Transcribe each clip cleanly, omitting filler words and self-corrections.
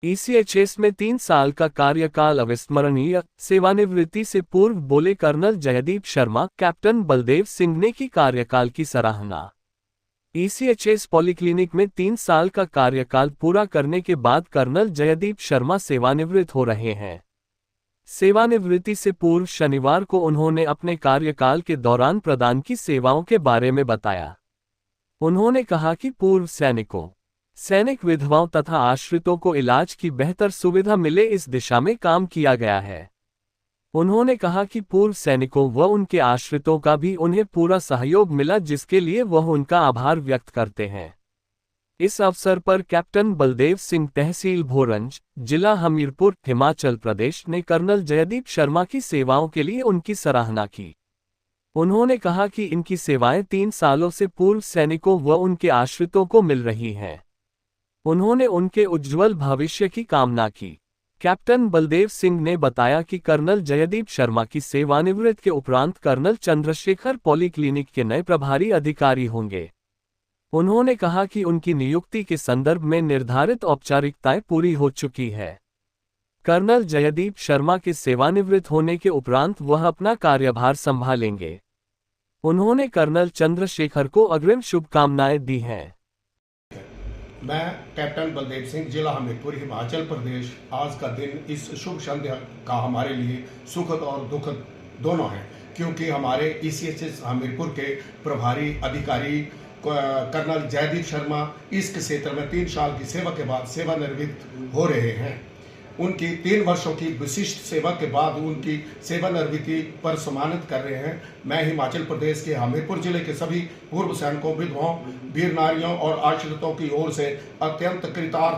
ECHS में 3 साल का कार्यकाल अविस्मरणीय, सेवानिवृत्ति से पूर्व बोले कर्नल जयदीप शर्मा। कैप्टन बलदेव सिंह ने की कार्यकाल की सराहना। ईसीएचएस पॉलीक्लिनिक में 3 साल का कार्यकाल पूरा करने के बाद कर्नल जयदीप शर्मा सेवानिवृत्त हो रहे हैं। सेवानिवृत्ति से पूर्व शनिवार को उन्होंने अपने कार्यकाल के दौरान प्रदान की सेवाओं के बारे में बताया। उन्होंने कहा कि पूर्व सैनिकों, सैनिक विधवाओं तथा आश्रितों को इलाज की बेहतर सुविधा मिले, इस दिशा में काम किया गया है। उन्होंने कहा कि पूर्व सैनिकों व उनके आश्रितों का भी उन्हें पूरा सहयोग मिला, जिसके लिए वह उनका आभार व्यक्त करते हैं। इस अवसर पर कैप्टन बलदेव सिंह, तहसील भोरंज, जिला हमीरपुर, हिमाचल प्रदेश ने कर्नल जयदीप शर्मा की सेवाओं के लिए उनकी सराहना की। उन्होंने कहा कि इनकी सेवाएं 3 सालों से पूर्व सैनिकों व उनके आश्रितों को मिल रही हैं। उन्होंने उनके उज्ज्वल भविष्य की कामना की। कैप्टन बलदेव सिंह ने बताया कि कर्नल जयदीप शर्मा की सेवानिवृत्ति के उपरांत कर्नल चंद्रशेखर पॉलीक्लिनिक के नए प्रभारी अधिकारी होंगे। उन्होंने कहा कि उनकी नियुक्ति के संदर्भ में निर्धारित औपचारिकताएं पूरी हो चुकी है। कर्नल जयदीप शर्मा के सेवानिवृत्त होने के उपरांत वह अपना कार्यभार संभालेंगे। उन्होंने कर्नल चंद्रशेखर को अग्रिम शुभकामनाएं दी हैं। मैं कैप्टन बलदेव सिंह, जिला हमीरपुर, हिमाचल प्रदेश। आज का दिन इस शुभ संध्या का हमारे लिए सुखद और दुखद दोनों है, क्योंकि हमारे ईसीएचएस हमीरपुर के प्रभारी अधिकारी कर्नल जयदीप शर्मा इस क्षेत्र में 3 साल की सेवा के बाद सेवानिवृत्त हो रहे हैं। उनकी 3 वर्षों की विशिष्ट सेवा के बाद उनकी सेवानिवृत्ति पर सम्मानित कर रहे हैं। मैं हिमाचल प्रदेश के हमीरपुर जिले के सभी पूर्व सैनिकों, विधवाओं, वीर नारियों और आश्रितों की ओर से अत्यंत कृतज्ञता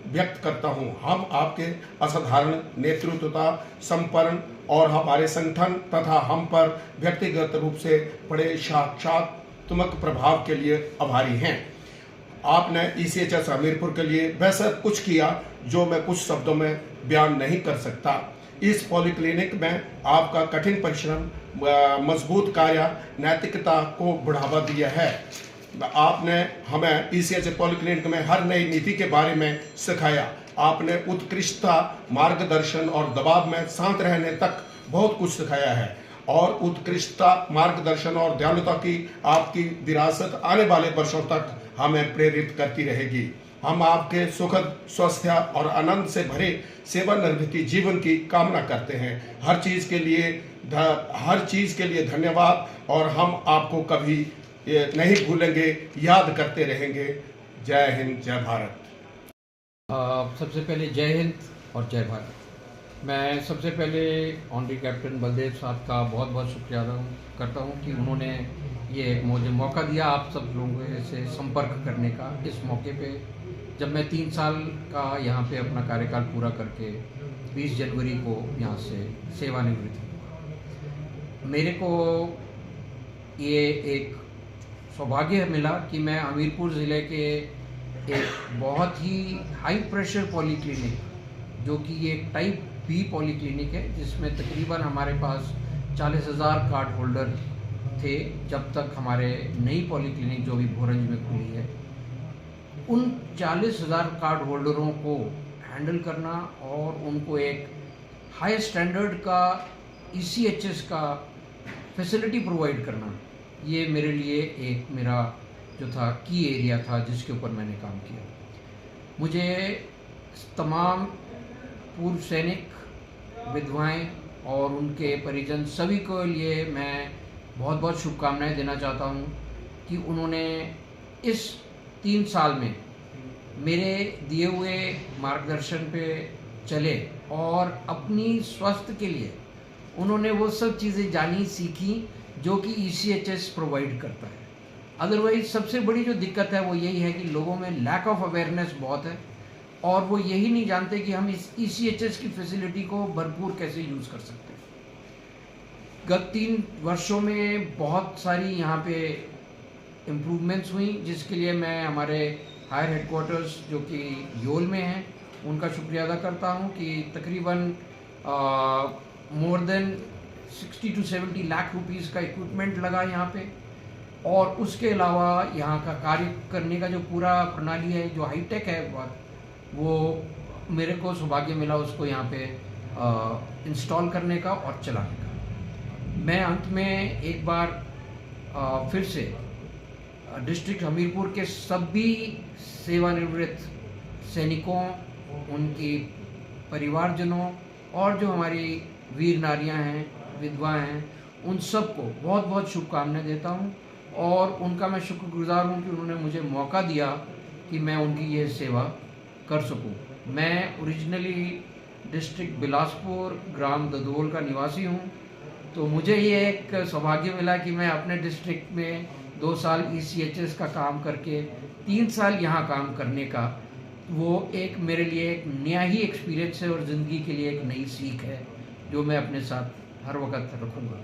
व्यक्त करता हूं। हम आपके असाधारण नेतृत्व, समर्पण और हमारे संगठन तथा हम पर व्यक्तिगत रूप से पड़े सकारात्मक प्रभाव के लिए आभारी हैं। आपने ईसीएचएस हमीरपुर के लिए वैसा कुछ किया जो मैं कुछ शब्दों में बयान नहीं कर सकता। इस पॉलीक्लिनिक में आपका कठिन परिश्रम, मजबूत कार्य, नैतिकता को बढ़ावा दिया है। आपने हमें ईसीएचएस पॉलीक्लिनिक में हर नई नीति के बारे में सिखाया। आपने उत्कृष्टता, मार्गदर्शन और दबाव में शांत रहने तक बहुत कुछ सिखाया है, और उत्कृष्टता, मार्गदर्शन और दयालुता की आपकी विरासत आने वाले वर्षों तक हमें प्रेरित करती रहेगी। हम आपके सुखद, स्वस्थ और आनंद से भरे सेवानिवृत्ति जीवन की कामना करते हैं। हर चीज़ के लिए धन्यवाद, और हम आपको कभी नहीं भूलेंगे, याद करते रहेंगे। जय हिंद, जय भारत। सबसे पहले जय हिंद और जय भारत। मैं सबसे पहले ऑनरी कैप्टन बलदेव साहब का बहुत बहुत शुक्रिया अदा करता हूं कि उन्होंने ये मुझे मौका दिया आप सब लोगों से संपर्क करने का। इस मौके पे जब मैं 3 साल का यहाँ पे अपना कार्यकाल पूरा करके 20 जनवरी को यहाँ से सेवानिवृत्त हुआ, मेरे को ये एक सौभाग्य मिला कि मैं हमीरपुर ज़िले के एक बहुत ही हाई प्रेशर पॉलीक्लिनिक, जो कि एक टाइप बी पॉलीक्लिनिक है, जिसमें तकरीबन हमारे पास 40,000 कार्ड होल्डर थे जब तक हमारे नई पॉलीक्लिनिक जो भी भोरंज में खुली है, उन 40,000 कार्ड होल्डरों को हैंडल करना और उनको एक हाई स्टैंडर्ड का ईसीएचएस का फैसिलिटी प्रोवाइड करना, ये मेरे लिए एक मेरा जो था की एरिया था जिसके ऊपर मैंने काम किया। मुझे तमाम पूर्व सैनिक, विधवाएं और उनके परिजन सभी को लिए मैं बहुत बहुत शुभकामनाएं देना चाहता हूं कि उन्होंने इस 3 साल में मेरे दिए हुए मार्गदर्शन पे चले और अपनी स्वास्थ्य के लिए उन्होंने वो सब चीज़ें जानी, सीखी जो कि ईसीएचएस प्रोवाइड करता है। अदरवाइज सबसे बड़ी जो दिक्कत है वो यही है कि लोगों में लैक ऑफ अवेयरनेस बहुत है, और वो यही नहीं जानते कि हम इस ईसीएचएस की फैसिलिटी को भरपूर कैसे यूज़ कर सकते हैं। गत 3 वर्षों में बहुत सारी यहाँ पे इम्प्रूवमेंट्स हुई, जिसके लिए मैं हमारे हायर हेडक्वार्टर्स जो कि योल में हैं उनका शुक्रिया अदा करता हूँ कि तकरीबन more than 60 to 70 lakh rupees का इक्विपमेंट लगा यहाँ पे, और उसके अलावा यहाँ का कार्य करने का जो पूरा प्रणाली है, जो हाईटेक है बहुत, वो मेरे को सौभाग्य मिला उसको यहाँ पे इंस्टॉल करने का और चलाने का। मैं अंत में एक बार फिर से डिस्ट्रिक्ट हमीरपुर के सभी सेवानिवृत्त सैनिकों, उनकी परिवारजनों और जो हमारी वीर नारियां हैं, विधवाएं हैं, उन सबको बहुत बहुत शुभकामनाएं देता हूं और उनका मैं शुक्रगुजार हूं कि उन्होंने मुझे मौका दिया कि मैं उनकी ये सेवा कर सकूं। मैं ओरिजिनली डिस्ट्रिक्ट बिलासपुर, ग्राम ददोल का निवासी हूं, तो मुझे ये एक सौभाग्य मिला कि मैं अपने डिस्ट्रिक्ट में 2 साल ECHS का काम करके 3 साल यहाँ काम करने का, वो एक मेरे लिए एक नया ही एक्सपीरियंस है और ज़िंदगी के लिए एक नई सीख है जो मैं अपने साथ हर वक्त रखूँगा।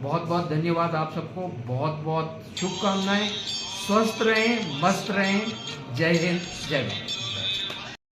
बहुत बहुत धन्यवाद आप सबको, बहुत बहुत शुभकामनाएं। स्वस्थ रहें, मस्त रहें। जय हिंद, जय भारत।